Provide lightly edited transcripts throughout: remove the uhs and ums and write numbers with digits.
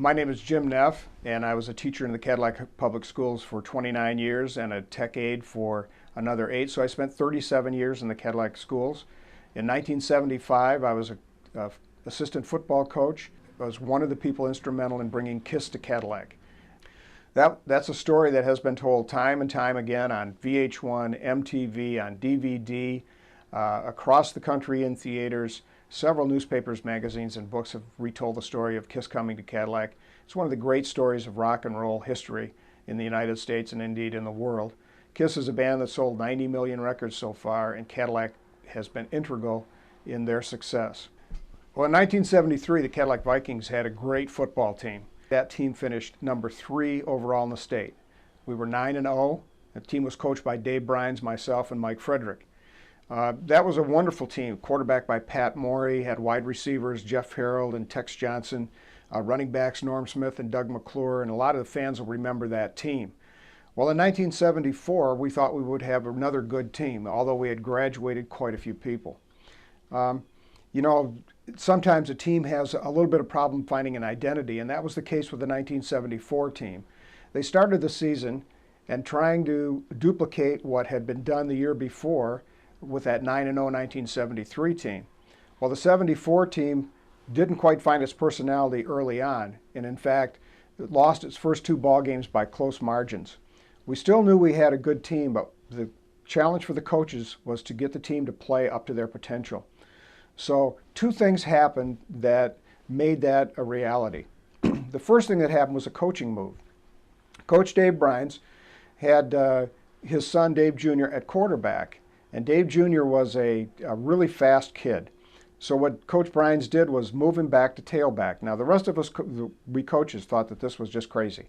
My name is Jim Neff, and I was a teacher in the Cadillac Public Schools for 29 years and a tech aide for another 8. So I spent 37 years in the Cadillac schools. In 1975, I was an assistant football coach. I was one of the people instrumental in bringing KISS to Cadillac. That's a story that has been told time and time again on VH1, MTV, on DVD, across the country in theaters. Several newspapers, magazines, and books have retold the story of KISS coming to Cadillac. It's one of the great stories of rock and roll history in the United States and indeed in the world. KISS is a band that sold 90 million records so far, and Cadillac has been integral in their success. Well, in 1973, the Cadillac Vikings had a great football team. That team finished number 3 overall in the state. We were 9-0. The team was coached by Dave Brines, myself, and Mike Frederick. That was a wonderful team, quarterbacked by Pat Morey, had wide receivers Jeff Harold and Tex Johnson, running backs Norm Smith and Doug McClure, and a lot of the fans will remember that team. Well, in 1974, we thought we would have another good team, although we had graduated quite a few people. You know, sometimes a team has a little bit of problem finding an identity, and that was the case with the 1974 team. They started the season and trying to duplicate what had been done the year before with that 9-0 1973 team. Well, the 74 team didn't quite find its personality early on, and in fact, it lost its first 2 ball games by close margins. We still knew we had a good team, but the challenge for the coaches was to get the team to play up to their potential. So 2 things happened that made that a reality. The first thing that happened was a coaching move. Coach Dave Brines had his son Dave Jr. at quarterback, and Dave Jr. was a really fast kid. So what Coach Brines did was move him back to tailback. Now the rest of us, we coaches, thought that this was just crazy.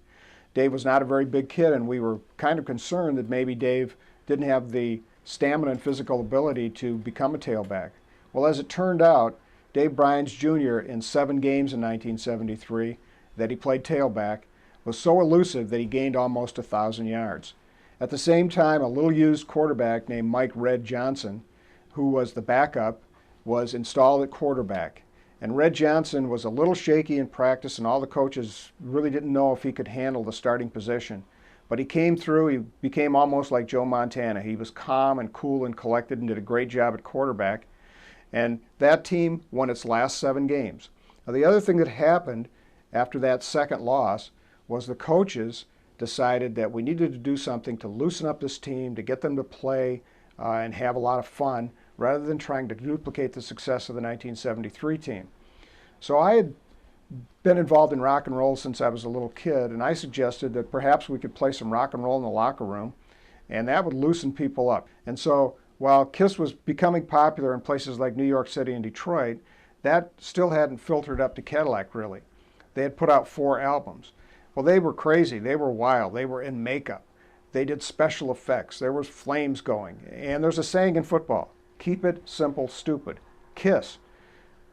Dave was not a very big kid, and we were kind of concerned that maybe Dave didn't have the stamina and physical ability to become a tailback. Well, as it turned out, Dave Brines Jr. in 7 games in 1973 that he played tailback was so elusive that he gained almost 1,000 yards. At the same time, a little used quarterback named Mike Red Johnson, who was the backup, was installed at quarterback. And Red Johnson was a little shaky in practice, and all the coaches really didn't know if he could handle the starting position. But he came through. He became almost like Joe Montana. He was calm and cool and collected and did a great job at quarterback. And that team won its last 7 games. Now, the other thing that happened after that second loss was the coaches decided that we needed to do something to loosen up this team, to get them to play and have a lot of fun, rather than trying to duplicate the success of the 1973 team. So I had been involved in rock and roll since I was a little kid, and I suggested that perhaps we could play some rock and roll in the locker room, and that would loosen people up. And so while KISS was becoming popular in places like New York City and Detroit, that still hadn't filtered up to Cadillac, really. They had put out 4 albums. Well, they were crazy. They were wild. They were in makeup. They did special effects. There was flames going. And there's a saying in football, keep it simple, stupid. KISS.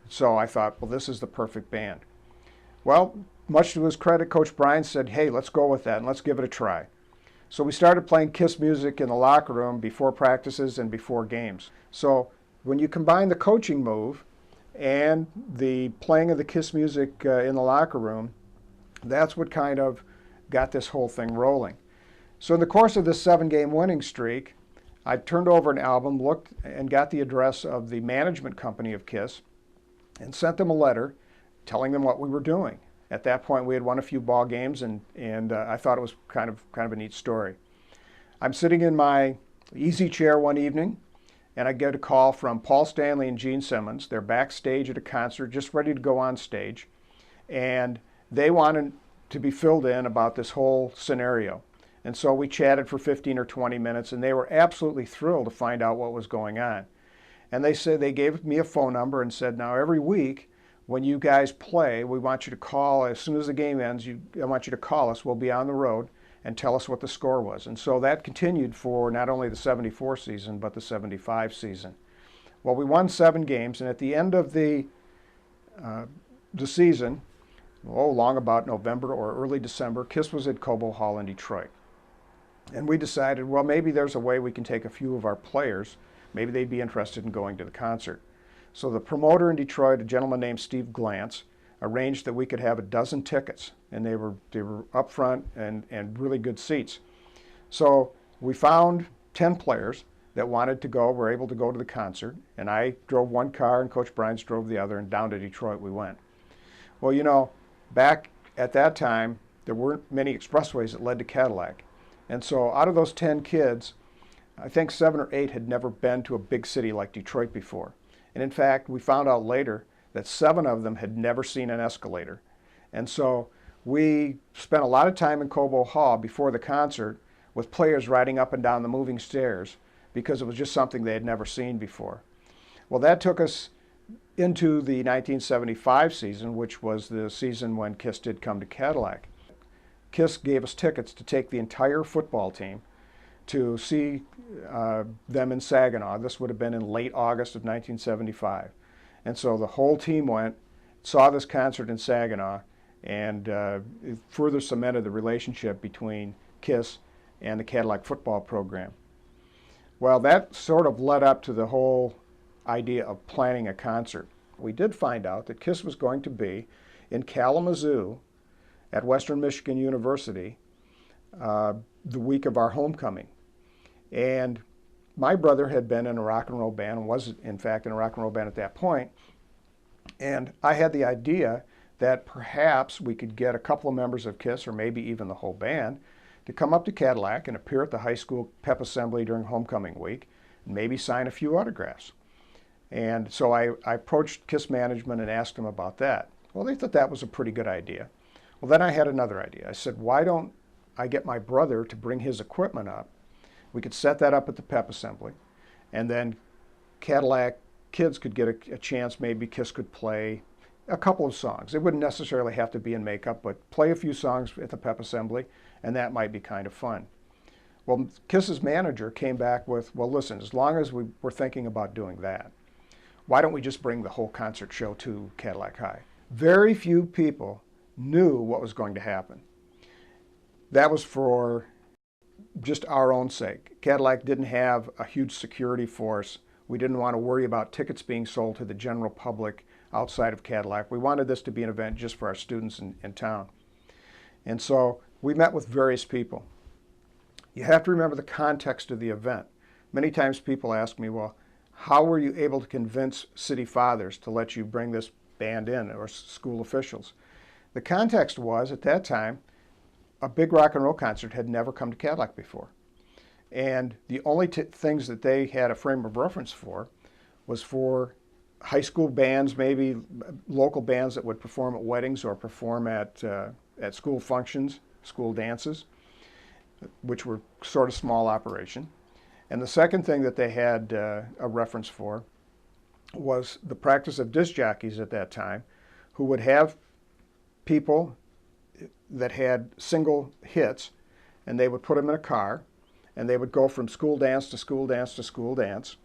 So I thought, well, this is the perfect band. Well, much to his credit, Coach Brines said, hey, let's go with that and let's give it a try. So we started playing KISS music in the locker room before practices and before games. So when you combine the coaching move and the playing of the KISS music in the locker room, that's what kind of got this whole thing rolling. So in the course of this 7-game winning streak, I turned over an album, looked and got the address of the management company of KISS, and sent them a letter telling them what we were doing. At that point, we had won a few ball games, and I thought it was kind of a neat story. I'm sitting in my easy chair one evening, and I get a call from Paul Stanley and Gene Simmons. They're backstage at a concert, just ready to go on stage, and they wanted to be filled in about this whole scenario. And so we chatted for 15 or 20 minutes, and they were absolutely thrilled to find out what was going on. And they said they gave me a phone number and said, now every week when you guys play, we want you to call as soon as the game ends. I want you to call us. We'll be on the road and tell us what the score was. And so that continued for not only the 74 season, but the 75 season. Well, we won 7 games, and at the end of the season, long about November or early December, KISS was at Cobo Hall in Detroit. And we decided, well, maybe there's a way we can take a few of our players. Maybe they'd be interested in going to the concert. So the promoter in Detroit, a gentleman named Steve Glantz, arranged that we could have a dozen tickets, and they were up front and really good seats. So we found 10 players that wanted to go, were able to go to the concert, and I drove one car and Coach Bryans drove the other, and down to Detroit we went. Well, you know, back at that time, there weren't many expressways that led to Cadillac. And so out of those 10 kids, I think 7 or 8 had never been to a big city like Detroit before. And in fact, we found out later that 7 of them had never seen an escalator. And so we spent a lot of time in Cobo Hall before the concert with players riding up and down the moving stairs because it was just something they had never seen before. Well, that took us into the 1975 season, which was the season when KISS did come to Cadillac. KISS gave us tickets to take the entire football team to see them in Saginaw. This would have been in late August of 1975. And so the whole team went, saw this concert in Saginaw, and it further cemented the relationship between KISS and the Cadillac football program. Well, that sort of led up to the whole idea of planning a concert. We did find out that KISS was going to be in Kalamazoo at Western Michigan University the week of our homecoming. And my brother had been in a rock and roll band and was in fact in a rock and roll band at that point. And I had the idea that perhaps we could get a couple of members of KISS, or maybe even the whole band, to come up to Cadillac and appear at the high school pep assembly during homecoming week and maybe sign a few autographs. And so I approached KISS management and asked them about that. Well, they thought that was a pretty good idea. Well, then I had another idea. I said, why don't I get my brother to bring his equipment up? We could set that up at the pep assembly, and then Cadillac kids could get a chance. Maybe KISS could play a couple of songs. It wouldn't necessarily have to be in makeup, but play a few songs at the pep assembly, and that might be kind of fun. Well, KISS's manager came back with, well, listen, as long as we were thinking about doing that, why don't we just bring the whole concert show to Cadillac High? Very few people knew what was going to happen. That was for just our own sake. Cadillac didn't have a huge security force. We didn't want to worry about tickets being sold to the general public outside of Cadillac. We wanted this to be an event just for our students in town. And so we met with various people. You have to remember the context of the event. Many times people ask me, well, how were you able to convince city fathers to let you bring this band in, or school officials? The context was, at that time, a big rock and roll concert had never come to Cadillac before. And the only things that they had a frame of reference for was for high school bands, maybe local bands that would perform at weddings or perform at school functions, school dances, which were sort of small operation. And the second thing that they had a reference for was the practice of disc jockeys at that time, who would have people that had single hits, and they would put them in a car, and they would go from school dance to school dance to school dance,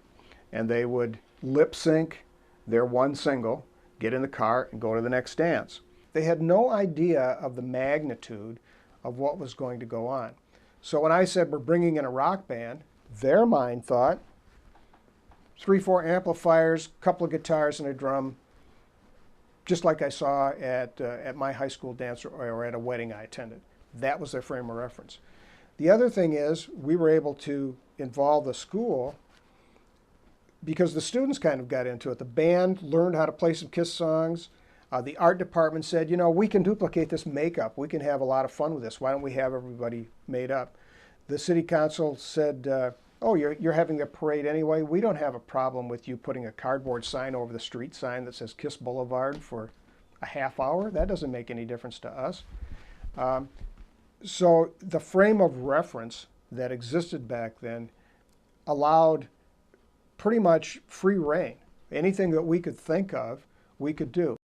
and they would lip sync their one single, get in the car, and go to the next dance. They had no idea of the magnitude of what was going to go on. So when I said we're bringing in a rock band, their mind thought 3-4 amplifiers, a couple of guitars and a drum, just like I saw at my high school dance or at a wedding I attended. That was their frame of reference. The other thing is we were able to involve the school because the students kind of got into it. The band learned how to play some KISS songs. The art department said, you know, we can duplicate this makeup. We can have a lot of fun with this. Why don't we have everybody made up? The city council said, oh, you're having a parade anyway. We don't have a problem with you putting a cardboard sign over the street sign that says KISS Boulevard for a half hour. That doesn't make any difference to us. So the frame of reference that existed back then allowed pretty much free reign. Anything that we could think of, we could do.